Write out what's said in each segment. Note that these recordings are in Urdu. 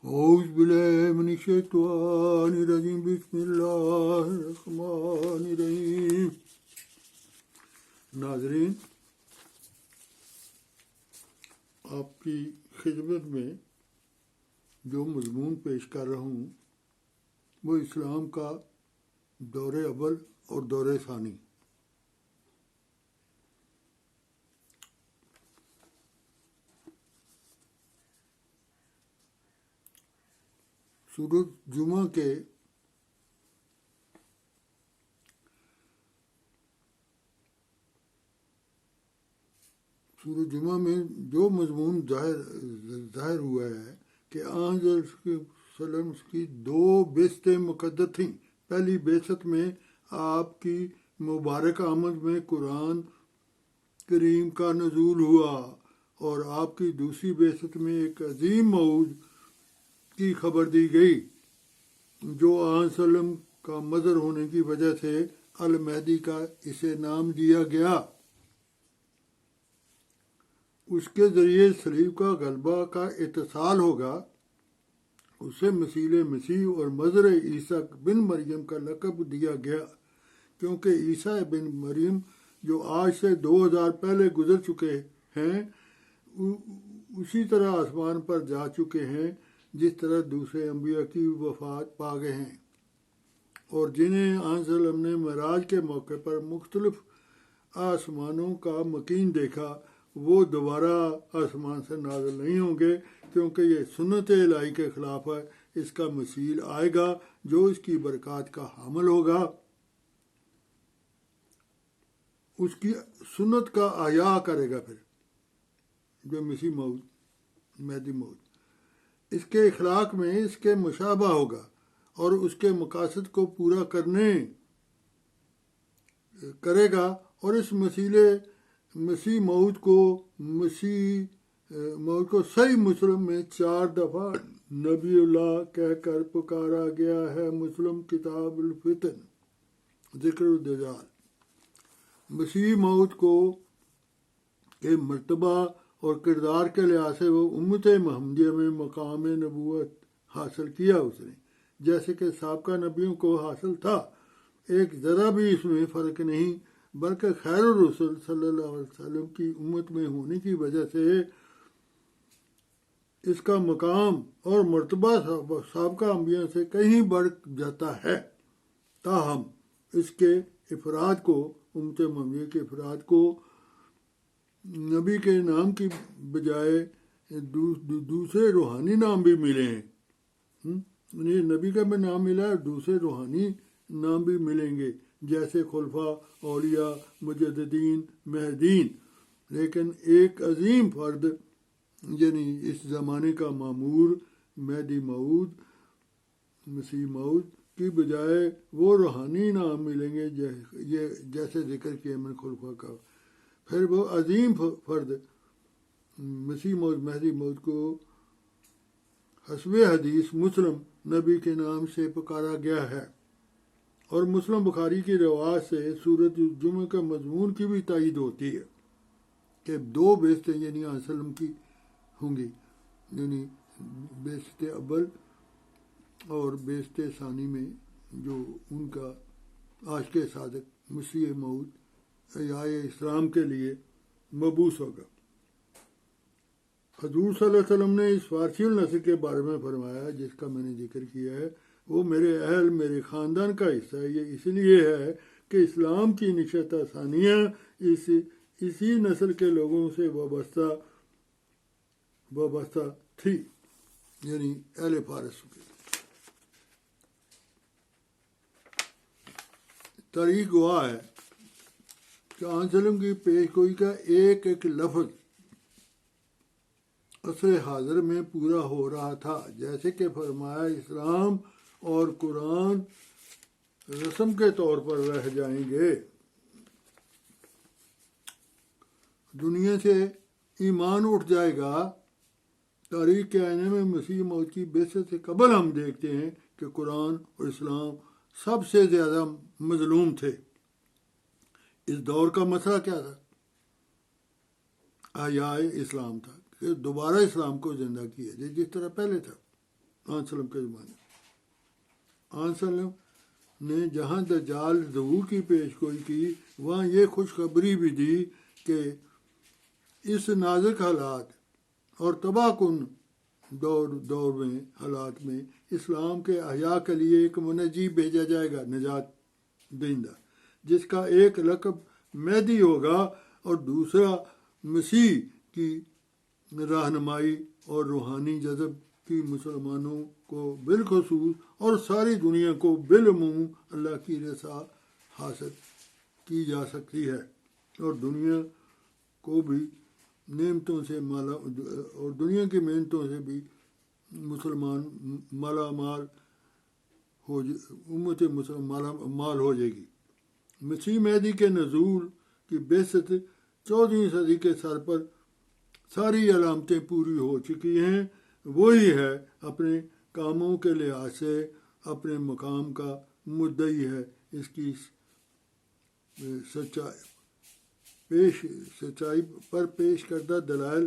اعوذ باللہ من الشیطان الرجیم بسم اللہ الرحمن الرحیم۔ ناظرین، آپ کی خدمت میں جو مضمون پیش کر رہا ہوں وہ اسلام کا دور اول اور دور ثانی۔ سورۃ جمعہ کے سورۃ جمعہ میں جو مضمون ظاہر ہوا ہے کہ آن صلی اللہ علیہ وسلم کی دو بعثتیں مقدر تھیں۔ پہلی بعثت میں آپ کی مبارک آمد میں قرآن کریم کا نزول ہوا، اور آپ کی دوسری بعثت میں ایک عظیم موعود کی خبر دی گئی جو آن صلی اللہ علیہ وسلم کا مظہر ہونے کی وجہ سے المہدی کا اسے نام دیا گیا۔ اس کے ذریعے صلیب کا غلبہ کا اتصال ہوگا۔ اسے مسیح مسیح اور مظہر عیسیٰ بن مریم کا لقب دیا گیا، کیونکہ عیسیٰ بن مریم جو آج سے 2000 پہلے گزر چکے ہیں اسی طرح آسمان پر جا چکے ہیں جس طرح دوسرے انبیاء کی وفات پا گئے ہیں، اور جنہیں آن صلی اللہ علیہ وسلم نے معراج کے موقع پر مختلف آسمانوں کا مکین دیکھا، وہ دوبارہ آسمان سے نازل نہیں ہوں گے، کیونکہ یہ سنت الہی کے خلاف ہے۔ اس کا مثیل آئے گا جو اس کی برکات کا حامل ہوگا، اس کی سنت کا احیاء کرے گا، پھر جو مسیح مہدی موعود اس کے اخلاق میں اس کے مشابہ ہوگا اور اس کے مقاصد کو پورا کرے گا، اور اس مسیح موعود کو صحیح مسلم میں 4 دفعہ نبی اللہ کہہ کر پکارا گیا ہے۔ مسلم کتاب الفتن ذکر الدجال۔ مسیح موعود کو کے مرتبہ اور کردار کے لحاظ سے وہ امت محمدیہ میں مقام نبوت حاصل کیا اس نے، جیسے کہ سابقہ نبیوں کو حاصل تھا۔ ایک ذرا بھی اس میں فرق نہیں، بلکہ خیر الرسل صلی اللہ علیہ وسلم کی امت میں ہونے کی وجہ سے اس کا مقام اور مرتبہ سابقہ انبیاء سے کہیں بڑھ جاتا ہے۔ تاہم اس کے افراد کو، امت محمدیہ کے افراد کو نبی کے نام کی بجائے دوسرے روحانی نام بھی ملے ہیں۔ نبی کا بھی نام ملا ہے، دوسرے روحانی نام بھی ملیں گے، جیسے خلفاء، اولیاء، مجددین، مہدین۔ لیکن ایک عظیم فرد یعنی اس زمانے کا معمور مہدی موعود، مسیح موعود کی بجائے وہ روحانی نام ملیں گے جیسے ذکر کیا میں خلفاء کا۔ پھر وہ عظیم فرد مسیح موعود مہدی موعود کو حسب حدیث مسلم نبی کے نام سے پکارا گیا ہے، اور مسلم بخاری کی روایت سے سورۃ جمعہ کا مضمون کی بھی تائید ہوتی ہے کہ 2 بعثتیں یعنی آن صلی اللہ علیہ وسلم کی ہوں گی، یعنی بعثت اول اور بعثت ثانی میں جو ان کا عاشق صادق مسیح موعود احیاء اسلام کے لیے مبعوث ہوگا۔ حضور صلی اللہ علیہ وسلم نے اس فارسی النسل کے بارے میں فرمایا جس کا میں نے ذکر کیا ہے، وہ میرے اہل، میرے خاندان کا حصہ ہے۔ یہ اس لیے ہے کہ اسلام کی نشت ثانیہ اسی نسل کے لوگوں سے وابستہ تھی، یعنی اہل فارس کی۔ تاریخ گواہ ہے کہ آن صلی اللہ علیہ وسلم کی پیش گوئی کا ایک ایک لفظ عصر حاضر میں پورا ہو رہا تھا، جیسے کہ فرمایا اسلام اور قرآن رسم کے طور پر رہ جائیں گے، دنیا سے ایمان اٹھ جائے گا۔ تاریخ کے آئینے میں مسیح موعود کی بعثت سے قبل ہم دیکھتے ہیں کہ قرآن اور اسلام سب سے زیادہ مظلوم تھے۔ اس دور کا مسئلہ کیا تھا؟ احیاء اسلام تھا، کہ دوبارہ اسلام کو زندہ کیا جائے جس طرح پہلے تھا۔ آن سلم کے زمانے میں آن سلم نے جہاں دجال ظہور کی پیش گوئی کی وہاں یہ خوشخبری بھی دی کہ اس نازک حالات اور تباہ کن دور میں حالات میں اسلام کے احیاء کے لیے ایک منجی بھیجا جائے گا، نجات دہندہ، جس کا ایک لقب مہدی ہوگا اور دوسرا مسیح کی رہنمائی اور روحانی جذب کی مسلمانوں کو بالخصوص اور ساری دنیا کو بالعموم اللہ کی رضا حاصل کی جا سکتی ہے، اور دنیا کو بھی نعمتوں سے اور دنیا کی محنتوں سے بھی مسلمان مالا مال ہو امت مسلم مالا مال ہو جائے گی۔ مسیح مہدی کے نزول کی بعثت 14ویں صدی کے سر پر ساری علامتیں پوری ہو چکی ہیں۔ وہی ہے اپنے کاموں کے لحاظ سے اپنے مقام کا مدعی ہے، اس کی سچائی پر پیش کردہ دلائل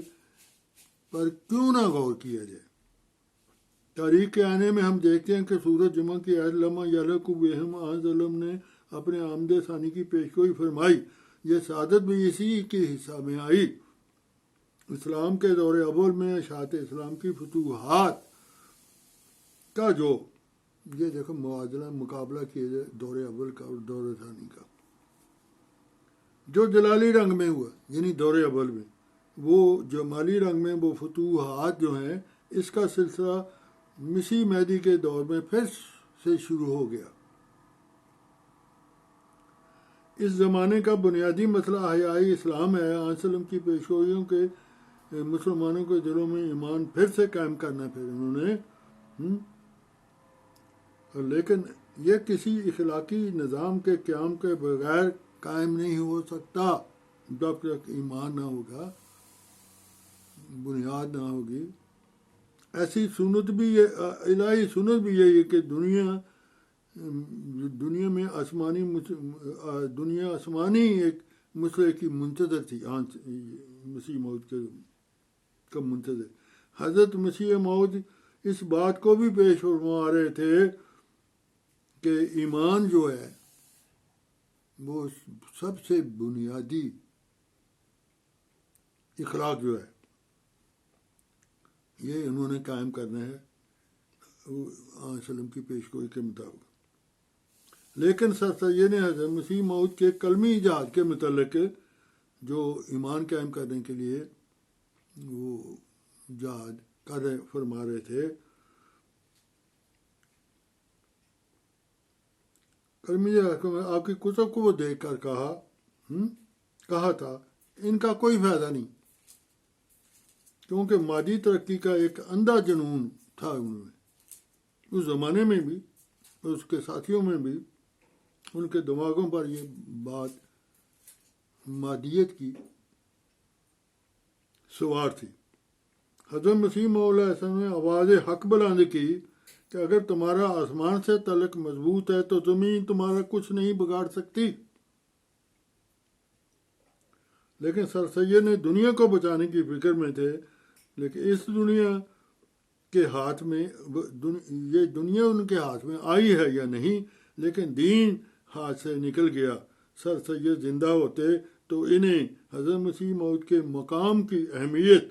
پر کیوں نہ غور کیا جائے۔ تاریخ کے آنے میں ہم دیکھتے ہیں کہ سورۃ جمعہ کی آیت لما یلق بہم ظلم نے اپنے آمد ثانی کی پیشگوئی فرمائی۔ یہ سعادت بھی اسی کے حصہ میں آئی۔ اسلام کے دور اول میں اشاعت اسلام کی فتوحات کا جو یہ دیکھو مقابلہ کیا جائے دور اول کا اور دور ثانی کا، جو جلالی رنگ میں ہوا یعنی دور اول میں، وہ جمالی رنگ میں وہ فتوحات جو ہیں، اس کا سلسلہ مسیح مہدی کے دور میں پھر سے شروع ہو گیا۔ اس زمانے کا بنیادی مسئلہ احیاء اسلام ہے۔ آن سلم کی پیشگوئیوں کے مسلمانوں کے دلوں میں ایمان پھر سے قائم کرنا پھر انہوں نے لیکن یہ کسی اخلاقی نظام کے قیام کے بغیر قائم نہیں ہو سکتا جب تک ایمان نہ ہوگا، بنیاد نہ ہوگی۔ ایسی سنت بھی الہی سنت بھی یہی ہے کہ دنیا میں آسمانی ایک مسئلے کی منتظر تھی، مسیح موعود کا منتظر۔ حضرت مسیح موعود اس بات کو بھی پیش فرما رہے تھے کہ ایمان جو ہے وہ سب سے بنیادی اخلاق جو ہے یہ انہوں نے قائم کرنا ہے وسلم کی پیشگوئی کے مطابق۔ لیکن سر سید نے حضرت مسیح موعود کے کلمی جہاد کے متعلق جو ایمان قائم کرنے کے لیے وہ جہاد فرما رہے تھے، کلمی جہاد میں آپ کی کتب کو وہ دیکھ کر کہا تھا ان کا کوئی فائدہ نہیں، کیونکہ مادی ترقی کا ایک اندھا جنون تھا انہوں نے اس زمانے میں بھی، اس کے ساتھیوں میں بھی، ان کے دماغوں پر یہ بات مادیت کی سوار تھی۔ حضرت مسیح موعود علیہ السلام نے آواز حق بلند کی کہ اگر تمہارا آسمان سے تعلق مضبوط ہے تو زمین تمہارا کچھ نہیں بگاڑ سکتی۔ لیکن سر سید نے دنیا کو بچانے کی فکر میں تھے، لیکن اس دنیا کے ہاتھ میں یہ دنیا ان کے ہاتھ میں آئی ہے یا نہیں، لیکن دین ہاتھ سے نکل گیا۔ سر سید زندہ ہوتے تو انہیں حضرت مسیح موعود کے مقام کی اہمیت،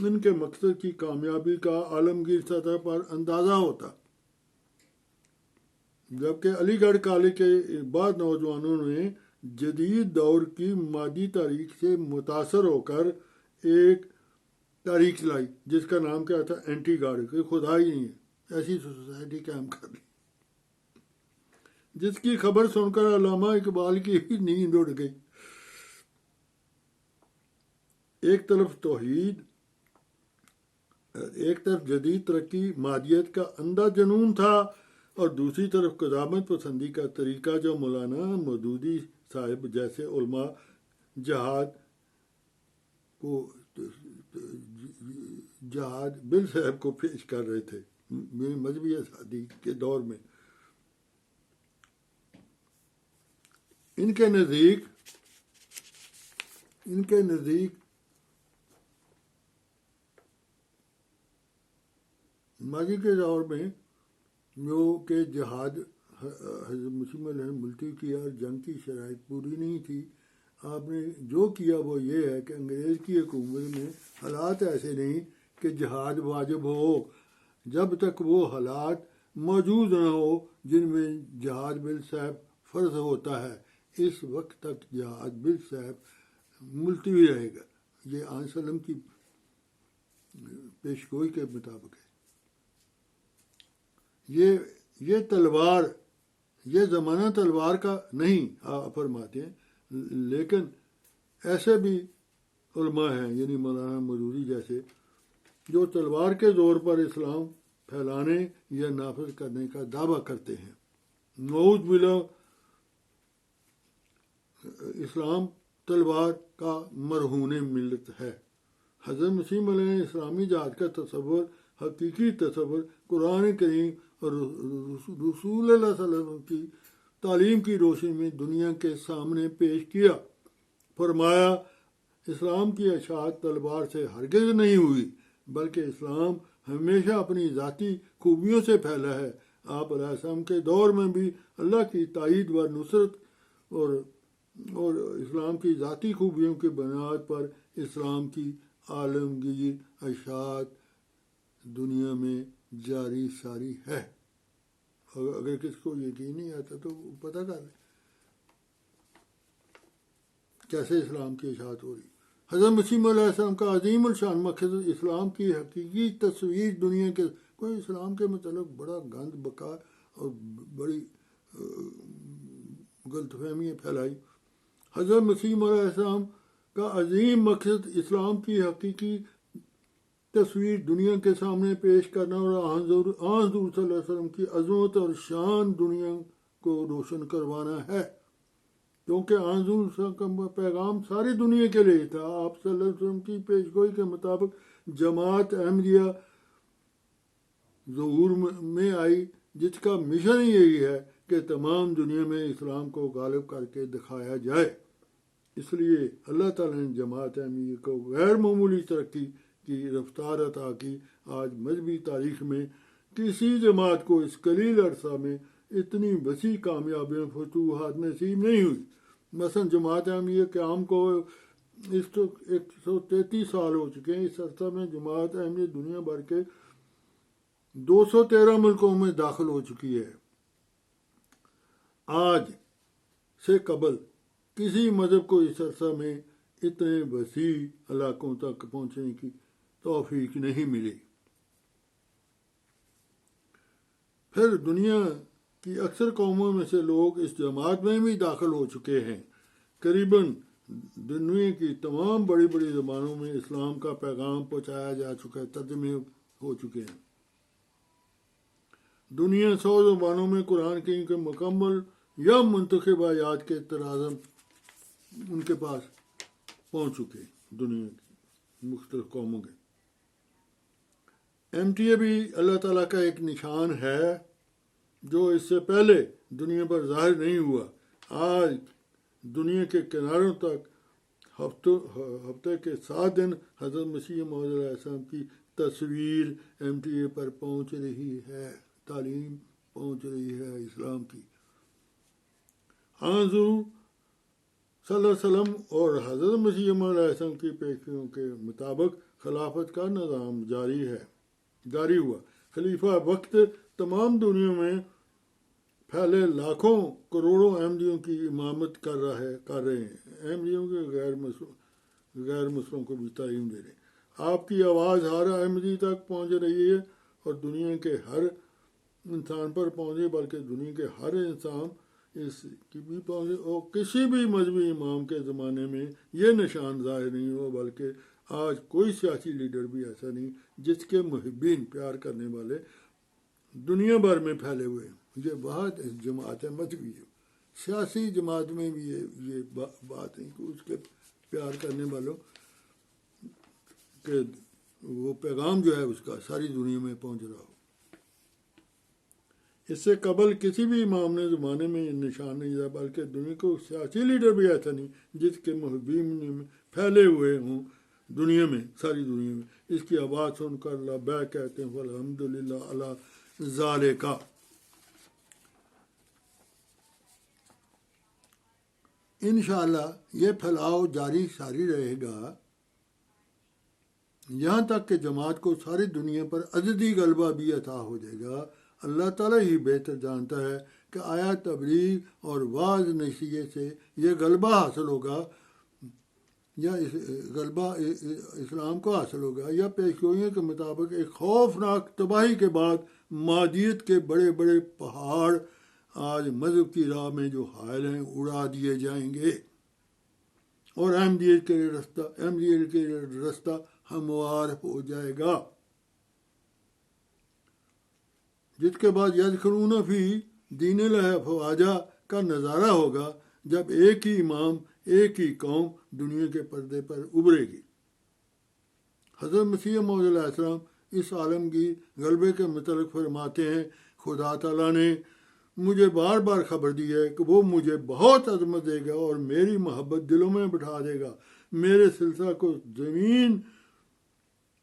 ان کے مقصد کی کامیابی کا عالمگیر سطح پر اندازہ ہوتا، جبکہ علی گڑھ کالج کے بعض نوجوانوں نے جدید دور کی مادی تاریخ سے متاثر ہو کر ایک تاریخ چلائی جس کا نام کیا تھا اینٹی گاڈ، کہ خدا ہی نہیں ہے، ایسی سوسائٹی قائم کر لی، جس کی خبر سن کر علامہ اقبال کی بھی نیند اڑ گئی۔ ایک طرف توحید، ایک طرف جدید ترقی مادیت کا اندھا جنون تھا، اور دوسری طرف قدامت پسندی کا طریقہ جو مولانا مودودی صاحب جیسے علماء جہاد بل صاحب کو پیش کر رہے تھے مذہبی آزادی کے دور میں۔ ان کے نزدیک ماضی کے دور میں جو کہ جہاد حضرت مسیح علیہ ملتوی کیا اور جنگ کی شرائط پوری نہیں تھی، آپ نے جو کیا وہ یہ ہے کہ انگریز کی حکومت میں حالات ایسے نہیں کہ جہاد واجب ہو، جب تک وہ حالات موجود نہ ہو جن میں جہاد بالسیف فرض ہوتا ہے، اس وقت تک جہاد بالسیف ملتوی رہے گا۔ یہ آن سلم کی پیشگوئی کے مطابق ہے۔ یہ تلوار، یہ زمانہ تلوار کا نہیں آپ فرماتے ہیں، لیکن ایسے بھی علماء ہیں، یعنی مولانا مودودی جیسے، جو تلوار کے زور پر اسلام پھیلانے یا نافذ کرنے کا دعویٰ کرتے ہیں۔ نعوذ باللہ، اسلام تلوار کا مرہون ملت ہے۔ حضرت مسیح علیہ نے اسلامی جہاد کا تصور، حقیقی تصور، قرآن کریم اور رسول اللہ صلی اللہ علیہ وسلم کی تعلیم کی روشنی میں دنیا کے سامنے پیش کیا۔ فرمایا، اسلام کی اشاعت تلوار سے ہرگز نہیں ہوئی، بلکہ اسلام ہمیشہ اپنی ذاتی خوبیوں سے پھیلا ہے۔ آپ علیہ السلام کے دور میں بھی اللہ کی تائید و نصرت اور اسلام کی ذاتی خوبیوں کی بنیاد پر اسلام کی عالمگیر اشاعت دنیا میں جاری ساری ہے۔ اگر کس کو یقین نہیں آتا تو پتہ کر لیں کیسے اسلام کی اشاعت ہو رہی۔ حضرت مسیح علیہ السلام کا عظیم الشان مقصد اسلام کی حقیقی تصویر دنیا کے، کوئی اسلام کے متعلق بڑا گند بکا اور بڑی غلط فہمیاں پھیلائی۔ حضرت مسیح علیہ السلام کا عظیم مقصد اسلام کی حقیقی تصویر دنیا کے سامنے پیش کرنا اور حضور صلی اللہ علیہ وسلم کی عظمت اور شان دنیا کو روشن کروانا ہے، کیونکہ حضور صلی اللہ علیہ وسلم کا پیغام ساری دنیا کے لیے تھا۔ آپ صلی اللہ علیہ وسلم کی پیشگوئی کے مطابق جماعت احمدیہ ظہور میں آئی، جس کا مشن یہی ہے کہ تمام دنیا میں اسلام کو غالب کر کے دکھایا جائے۔ اس لیے اللہ تعالیٰ نے جماعت احمدیہ کو غیر معمولی ترقی کی رفتار عطا کی۔ آج مذہبی تاریخ میں کسی جماعت کو اس قلیل عرصہ میں اتنی وسیع کامیابیاں فتوحات نصیب نہیں ہوئی۔ مثلا جماعت احمدیہ قیام کو اس تو 133 سال ہو چکے ہیں۔ اس عرصہ میں جماعت احمدیہ دنیا بھر کے 213 ملکوں میں داخل ہو چکی ہے۔ آج سے قبل کسی مذہب کو اس عرصہ میں اتنے وسیع علاقوں تک پہنچنے کی توفیق نہیں ملی۔ پھر دنیا کی اکثر قوموں میں سے لوگ اس جماعت میں بھی داخل ہو چکے ہیں۔ قریباً دنیا کی تمام بڑی بڑی زبانوں میں اسلام کا پیغام پہنچایا جا چکا ہے، ترجمے ہو چکے ہیں۔ دنیا 100 زبانوں میں قرآن کریم کے مکمل یا منتخب آیات کے تراجم ان کے پاس پہنچ چکے ہیں، دنیا کی مختلف قوموں کے۔ MTA بھی اللہ تعالیٰ کا ایک نشان ہے جو اس سے پہلے دنیا پر ظاہر نہیں ہوا۔ آج دنیا کے کناروں تک ہفتے کے 7 دن حضرت مسیح موعود علیہ السلام کی تصویر MTA پر پہنچ رہی ہے، تعلیم پہنچ رہی ہے اسلام کی۔ حضور صلی اللہ علیہ وسلم اور حضرت مسیح علیہ السلام کی پیشگیوں کے مطابق خلافت کا نظام جاری ہوا۔ خلیفہ وقت تمام دنیا میں پھیلے لاکھوں کروڑوں احمدیوں کی امامت کر رہے ہیں، احمدیوں کے غیر مسلموں کو بھی تعلیم دے رہے ہیں۔ آپ کی آواز ہر احمدی تک پہنچ رہی ہے اور دنیا کے ہر انسان پر پہنچے، بلکہ دنیا کے ہر انسان اس کی بھی پہنچے۔ اور کسی بھی مذہبی امام کے زمانے میں یہ نشان ظاہر نہیں ہوا، بلکہ آج کوئی سیاسی لیڈر بھی ایسا نہیں جس کے محبین، پیار کرنے والے دنیا بھر میں پھیلے ہوئے ہیں۔ یہ بات جماعت مذہبی ہے، سیاسی جماعت میں بھی یہ بات ہے کہ اس کے پیار کرنے والوں کہ وہ پیغام جو ہے اس کا ساری دنیا میں پہنچ رہا ہو۔ اس سے قبل کسی بھی امام نے زمانے میں نشان نہیں تھا، بلکہ دنیا کو سیاسی لیڈر بھی ایسا نہیں جس کے محبین میں پھیلے ہوئے ہوں دنیا میں، ساری دنیا میں اس کی آواز سن کر لبیک کہتے ہیں، الحمدللہ علی ذالک۔ انشاءاللہ یہ پھیلاؤ جاری ساری رہے گا یہاں تک کہ جماعت کو ساری دنیا پر عددی غلبہ بھی عطا ہو جائے گا۔ اللہ تعالیٰ ہی بہتر جانتا ہے کہ آیا تبلیغ اور واعظ نصیحت سے یہ غلبہ حاصل ہوگا یا غلبہ اسلام کو حاصل ہوگا، یا پیشگوئیوں کے مطابق ایک خوفناک تباہی کے بعد مادیت کے بڑے بڑے پہاڑ آج مذہب کی راہ میں جو حائل ہیں اڑا دیے جائیں گے اور احمدیت کے رستہ ہموار ہو جائے گا، جس کے بعد یدخلون فی دین اللہ افواجا کا نظارہ ہوگا، جب ایک ہی امام ایک ہی قوم دنیا کے پردے پر ابھرے گی۔ حضرت مسیح موعود علیہ السلام اس عالم کی غلبے کے متعلق فرماتے ہیں، خدا تعالیٰ نے مجھے بار بار خبر دی ہے کہ وہ مجھے بہت عظمت دے گا اور میری محبت دلوں میں بٹھا دے گا، میرے سلسلہ کو زمین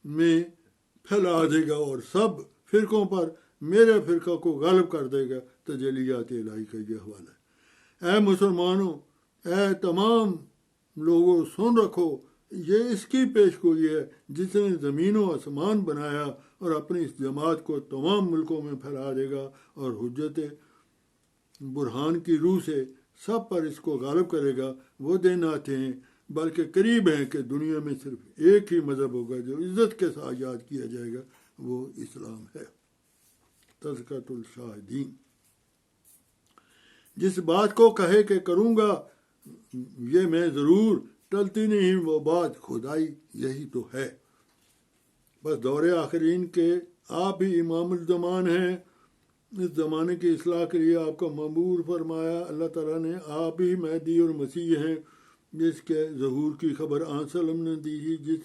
میں پھیلا دے گا اور سب فرقوں پر میرے فرقہ کو غالب کر دے گا۔ تجلیات الہی کا یہ حوالہ ہے۔ اے مسلمانوں، اے تمام لوگوں سن رکھو، یہ اس کی پیش گوئی ہے جس نے زمین و آسمان بنایا اور اپنی اس جماعت کو تمام ملکوں میں پھیلا دے گا اور حجت برہان کی روح سے سب پر اس کو غالب کرے گا۔ وہ دن آتے ہیں بلکہ قریب ہیں کہ دنیا میں صرف ایک ہی مذہب ہوگا جو عزت کے ساتھ یاد کیا جائے گا، وہ اسلام ہے۔ تذکرۃ الشاہدین، جس بات کو کہے کہ کروں گا یہ میں ضرور، ٹلتی نہیں وہ بات خدائی یہی تو ہے۔ بس دور آخرین کے آپ ہی امام الزمان ہیں، اس زمانے کی اصلاح کے لیے آپ کا مأمور فرمایا اللہ تعالیٰ نے۔ آپ ہی مہدی اور مسیح ہیں جس کے ظہور کی خبر آن وسلم نے دی تھی، جس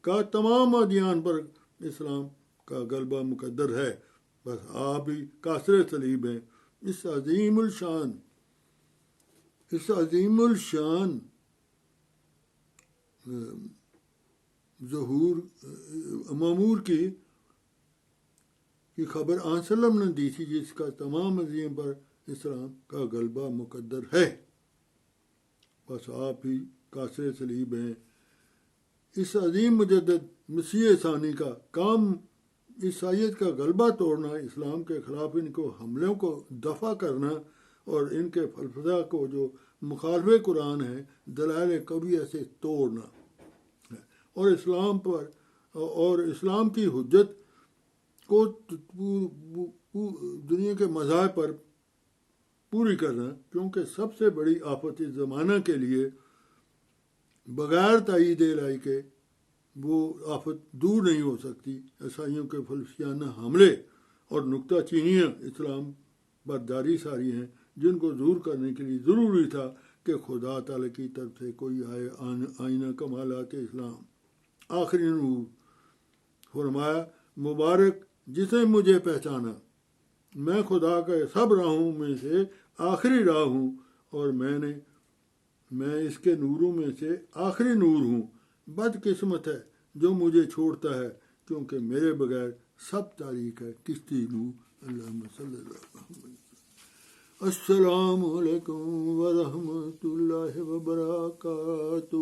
کا تمام ادیان پر اسلام کا غلبہ مقدر ہے۔ بس آپ ہی کاسر صلیب ہیں۔ اس عظیم الشان ظہور مأمور کی خبر آن وسلم نے دی تھی، جس کا تمام ادیان پر اسلام کا غلبہ مقدر ہے۔ بس آپ ہی کاسر صلیب ہیں۔ اس عظیم مجدد مسیح ثانی کا کام عیسائیت کا غلبہ توڑنا، اسلام کے خلاف ان کو حملوں کو دفع کرنا اور ان کے فلسفہ کو جو مخالف قرآن ہے دلائل قویہ سے توڑنا، اور اسلام پر اور اسلام کی حجت کو دنیا کے مذاہب پر پوری کرنا، کیونکہ سب سے بڑی آفت اس زمانہ کے لیے بغیر تائید الہی کے وہ آفت دور نہیں ہو سکتی۔ عیسائیوں کے فلسفیانہ حملے اور نکتہ چینیاں اسلام پر جاری ساری ہیں، جن کو دور کرنے کے لیے ضروری تھا کہ خدا تعالیٰ کی طرف سے کوئی آئے آئینہ کمالات اسلام۔ آخری نور فرمایا، مبارک جس نے مجھے پہچانا، میں خدا کے سب راہوں میں سے آخری راہ ہوں اور میں اس کے نوروں میں سے آخری نور ہوں۔ بدقسمت ہے جو مجھے چھوڑتا ہے، کیونکہ میرے بغیر سب تاریک ہے۔ کشتی نور۔ اللہم صلی اللہ علیہ وسلم۔ السلام علیکم ورحمۃ اللہ وبرکاتہ۔